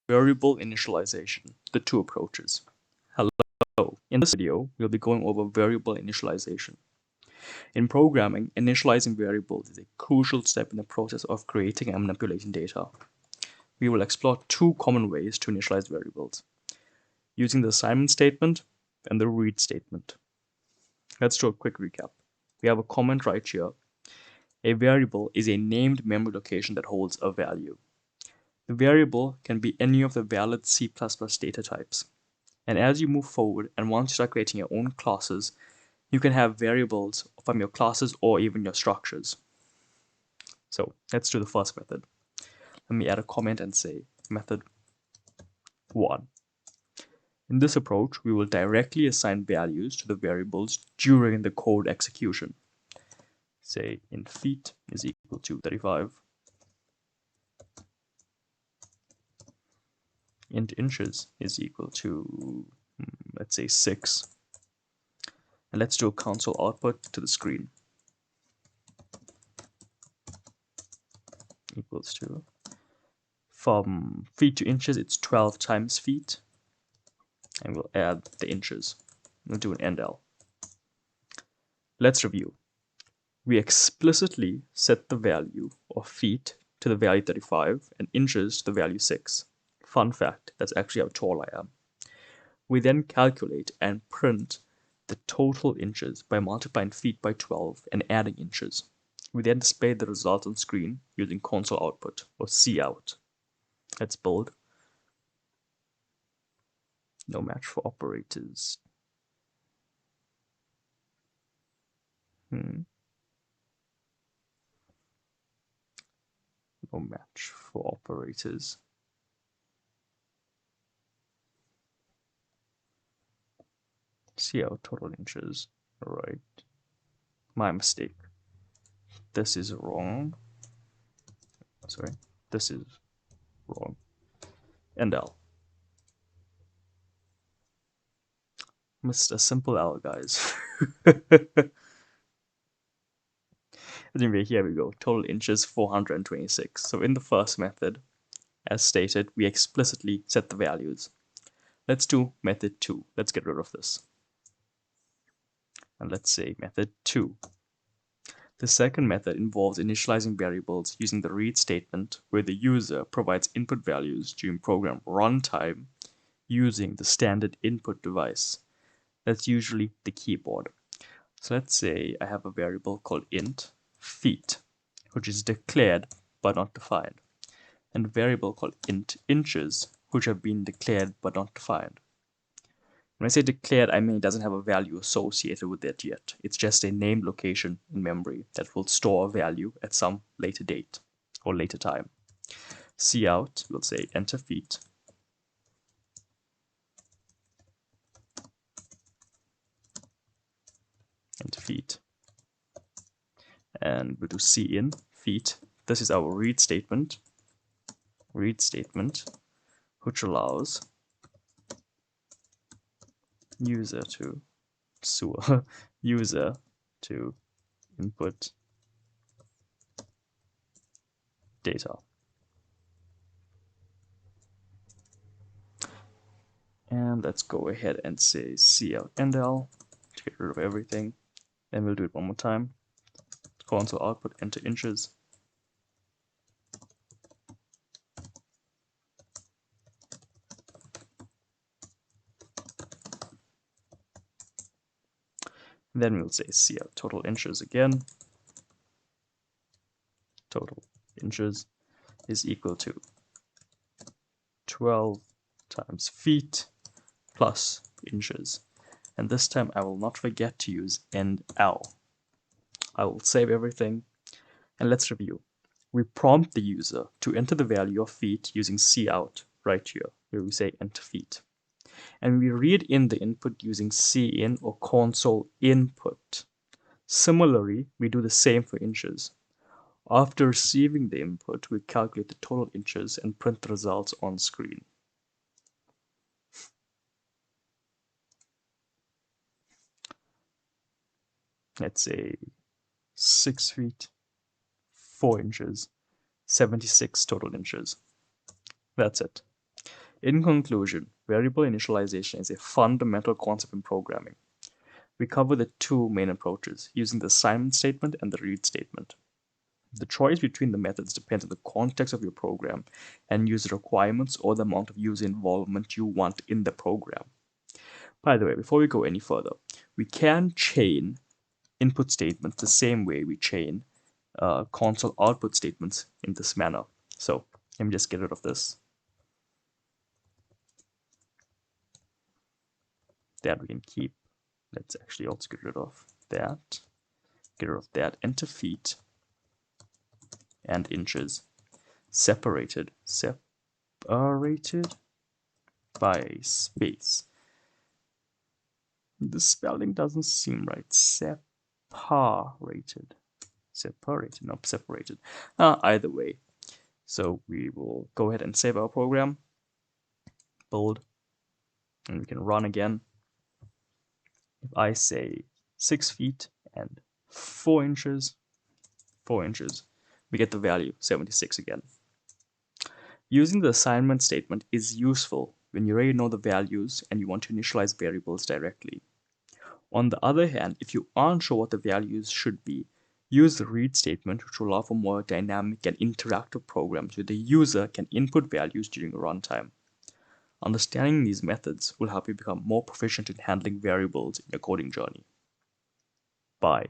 variable initialization, the two approaches. Hello, in this video, we'll be going over variable initialization. In programming, initializing variables is a crucial step in the process of creating and manipulating data. We will explore two common ways to initialize variables, using the assignment statement and the read statement. Let's do a quick recap. We have a comment right here. A variable is a named memory location that holds a value. The variable can be any of the valid C++ data types. And as you move forward and once you start creating your own classes, you can have variables from your classes or even your structures. So let's do the first method. Let me add a comment and say method 1. In this approach, we will directly assign values to the variables during the code execution. Say int feet is equal to 35. Int inches is equal to, let's say 6. And let's do a console output to the screen. Equals to, from feet to inches, it's 12 times feet. And we'll add the inches. We'll do an endl. Let's review. We explicitly set the value of feet to the value 35 and inches to the value 6. Fun fact, that's actually how tall I am. We then calculate and print the total inches by multiplying feet by 12 and adding inches. We then display the result on screen using console output or cout. Let's build. No match for operators. No match for operators. Cout total inches. Right. My mistake. This is wrong. Sorry. This is wrong. Endl. Missed a simple L, guys. Anyway, here we go. Total inches 426. So in the first method, as stated, we explicitly set the values. Let's do method 2. Let's get rid of this. And let's say method 2. The second method involves initializing variables using the read statement, where the user provides input values during program runtime using the standard input device. That's usually the keyboard. So let's say I have a variable called int feet, which is declared but not defined, and a variable called int inches, which have been declared but not defined. When I say declared, I mean it doesn't have a value associated with it yet. It's just a named location in memory that will store a value at some later date or later time. Cout, we'll say enter feet. Enter feet. And we'll do cin feet. This is our read statement. Read statement, which allows user to input data. And let's go ahead and say cout endl to get rid of everything. And we'll do it one more time. Console output enter inches. Then we'll say cout total inches again. Total inches is equal to 12 times feet plus inches. And this time I will not forget to use endl. I will save everything and let's review. We prompt the user to enter the value of feet using cout right here, where we say enter feet. And we read in the input using cin or console input. Similarly, we do the same for inches. After receiving the input, we calculate the total inches and print the results on screen. Let's say 6 feet, 4 inches, 76 total inches. That's it. In conclusion, variable initialization is a fundamental concept in programming. We cover the two main approaches, using the assignment statement and the read statement. The choice between the methods depends on the context of your program and user requirements or the amount of user involvement you want in the program. By the way, before we go any further, we can chain input statements the same way we chain console output statements in this manner. So let me just get rid of this. That we can keep. Let's actually also get rid of that. Get rid of that. Enter feet and inches. Separated by space. The spelling doesn't seem right. Separated. No, separated. Either way. So we will go ahead and save our program. Build. And we can run again. If I say 6 feet and 4 inches, we get the value 76 again. Using the assignment statement is useful when you already know the values and you want to initialize variables directly. On the other hand, if you aren't sure what the values should be, use the read statement, which will allow for more dynamic and interactive programs where the user can input values during runtime. Understanding these methods will help you become more proficient in handling variables in your coding journey. Bye.